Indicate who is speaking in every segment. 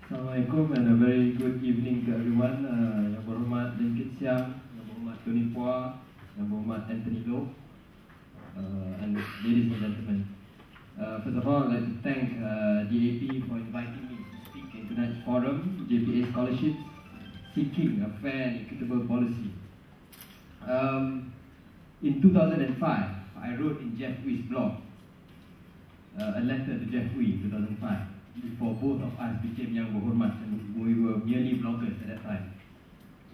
Speaker 1: Assalamualaikum and a very good evening to everyone. Yang berhormat Nik Nazmi, Yang berhormat Tony Phua, Yang berhormat Anthony Loh, and ladies and gentlemen. First of all, I'd like to thank JPA for inviting me to speak in tonight's forum, JPA Scholarships, Seeking a Fair and Equitable Policy. In 2005, I wrote in Jeff Wee's blog a letter to Jeff Wee in 2005. Before both of us became Yang Berhormat, and we were merely bloggers at that time.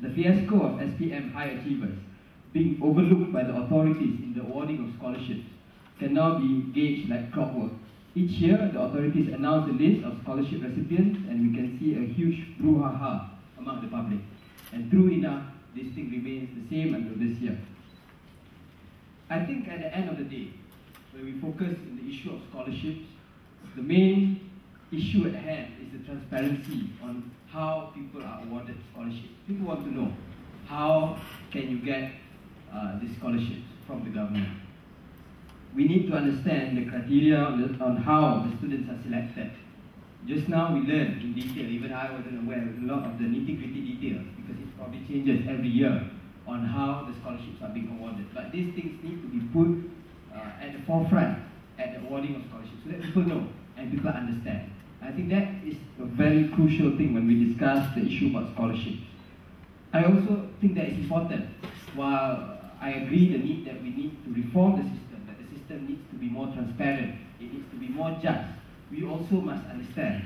Speaker 1: The fiasco of SPM high achievers being overlooked by the authorities in the awarding of scholarships can now be gauged like clockwork. Each year, the authorities announce a list of scholarship recipients, and we can see a huge brouhaha among the public. And true enough, this thing remains the same until this year. I think at the end of the day, when we focus on the issue of scholarships, the main issue at hand is the transparency on how people are awarded scholarships. People want to know, how can you get these scholarships from the government? We need to understand the criteria on how the students are selected. Just now we learned in detail, even I wasn't aware of a lot of the nitty-gritty details, because it probably changes every year on how the scholarships are being awarded. But these things need to be put at the forefront at the awarding of scholarships, so that people know and people understand. I think that is a very crucial thing when we discuss the issue about scholarships. I also think that it's important, while I agree the need that we need to reform the system, that the system needs to be more transparent, it needs to be more just, we also must understand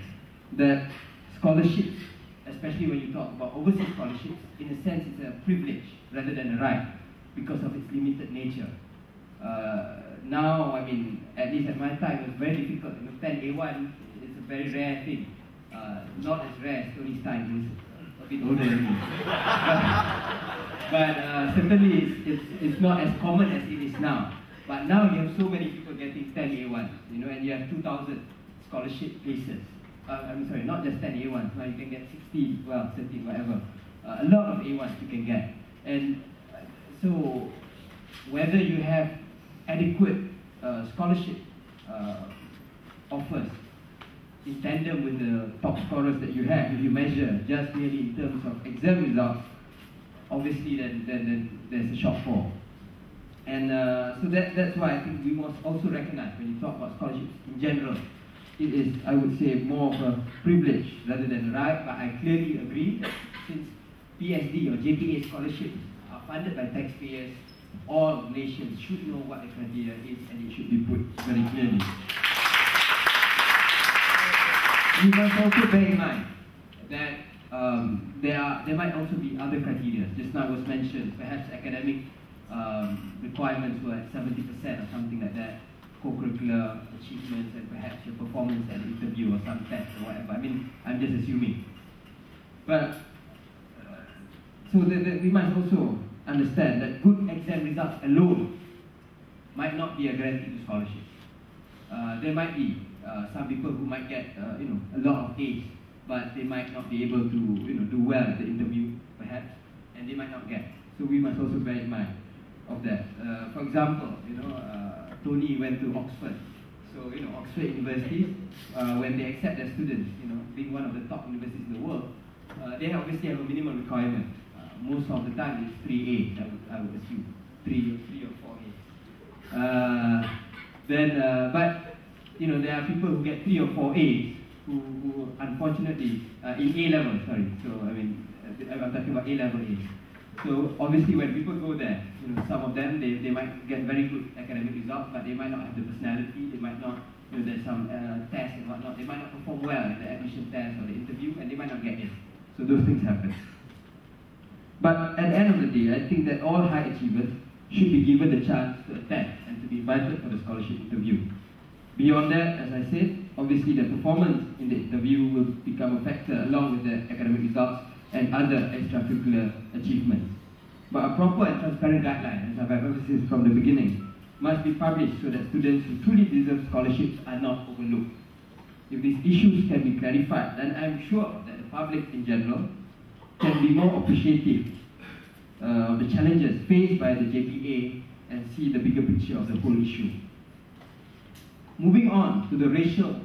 Speaker 1: that scholarships, especially when you talk about overseas scholarships, in a sense it's a privilege rather than a right because of its limited nature. Now, I mean, at least at my time, it was very difficult. 10A1 is a very rare thing. Not as rare as Tony's time, who's a bit older than me. But certainly it's not as common as it is now. But now you have so many people getting 10A1, you know, and you have 2,000 scholarship places. I'm sorry, not just 10A1s. Now you can get 16, well, 13, whatever. A lot of A1s you can get. And so, whether you have adequate scholarship offers in tandem with the top scorers that you have, if you measure just merely in terms of exam results, obviously then there's a shortfall. And so that's why I think we must also recognize, when you talk about scholarships in general, it is, I would say, more of a privilege rather than a right. But I clearly agree that since PSD or JPA scholarships are funded by taxpayers, all nations should know what the criteria is, and it should be put very clearly. We must also bear in mind that there might also be other criteria. Just now it was mentioned, perhaps academic requirements were at 70% or something like that, co-curricular achievements, and perhaps your performance at an interview or some test or whatever. I mean, I'm just assuming. But so that we must also understand that good exam results alone might not be a guarantee to scholarship. There might be some people who might get a lot of A's, but they might not be able to do well at the interview, perhaps, and they might not get. So we must also bear in mind of that. For example, Tony went to Oxford. So Oxford University, when they accept their students, being one of the top universities in the world, they obviously have a minimum requirement. Most of the time it's 3 A's, I would assume. 3 or 4 A's. But there are people who get 3 or 4 A's who unfortunately, in A level, sorry. So I mean, I'm talking about A level A's. So obviously when people go there, some of them, they might get very good academic results, but they might not have the personality, they might not, there's some tests and whatnot, they might not perform well in the admission test or the interview, and they might not get in. So those things happen. But at the end of the day, I think that all high achievers should be given the chance to attend and to be invited for the scholarship interview. Beyond that, as I said, obviously the performance in the interview will become a factor along with the academic results and other extracurricular achievements. But a proper and transparent guideline, as I've emphasized from the beginning, must be published so that students who truly deserve scholarships are not overlooked. If these issues can be clarified, then I'm sure that the public in general can be more appreciative of the challenges faced by the JPA and see the bigger picture of the whole issue. Moving on to the racial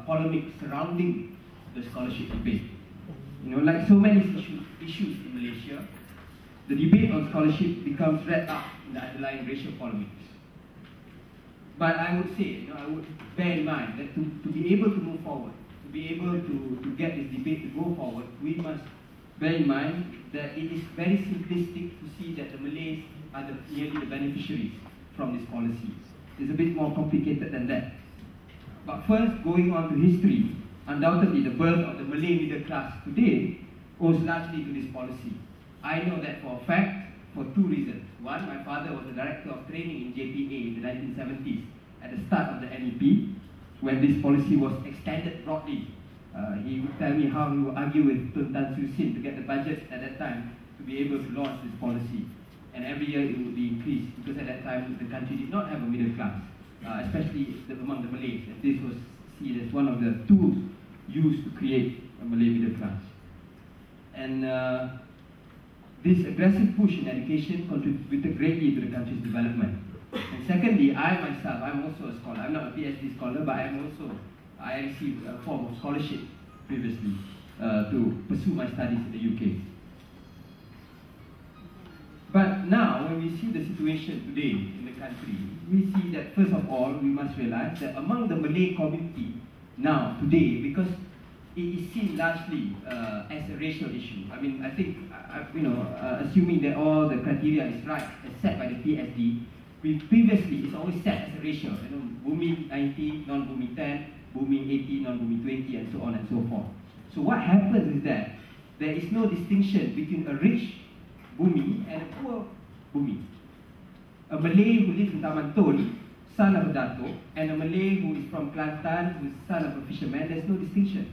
Speaker 1: polemic surrounding the scholarship debate. You know, like so many issues in Malaysia, the debate on scholarship becomes wrapped up in the underlying racial polemics. But I would say, you know, I would bear in mind that to be able to move forward, to be able to get this debate to go forward, we must bear in mind that it is very simplistic to see that the Malays are merely the beneficiaries from this policy. It's a bit more complicated than that. But first, going on to history, undoubtedly the birth of the Malay middle class today owes largely to this policy. I know that for a fact, for two reasons. One, my father was the director of training in JPA in the 1970s, at the start of the NEP, when this policy was extended broadly. He would tell me how he would argue with Tun Tan Siew Sin to get the budget at that time to be able to launch this policy. And every year it would be increased, because at that time the country did not have a middle class, especially among the Malays. And this was seen as one of the tools used to create a Malay middle class. And this aggressive push in education contributed greatly to the country's development. And secondly, I myself, I'm also a scholar. I'm not a PhD scholar, but I received a form of scholarship previously to pursue my studies in the UK. But now, when we see the situation today in the country, we see that first of all, we must realize that among the Malay community now, today, because it is seen largely as a racial issue. I mean, I think, assuming that all the criteria is right, as set by the PSD, previously it's always set as a ratio. You know, Bumi 90, non-Bumi 10, Bumi 80, non-Bumi 20, and so on and so forth. So what happens is that there is no distinction between a rich Bumi and a poor Bumi. A Malay who lives in Taman Tol, son of a Dato, and a Malay who is from Kelantan, who is son of a fisherman, there's no distinction.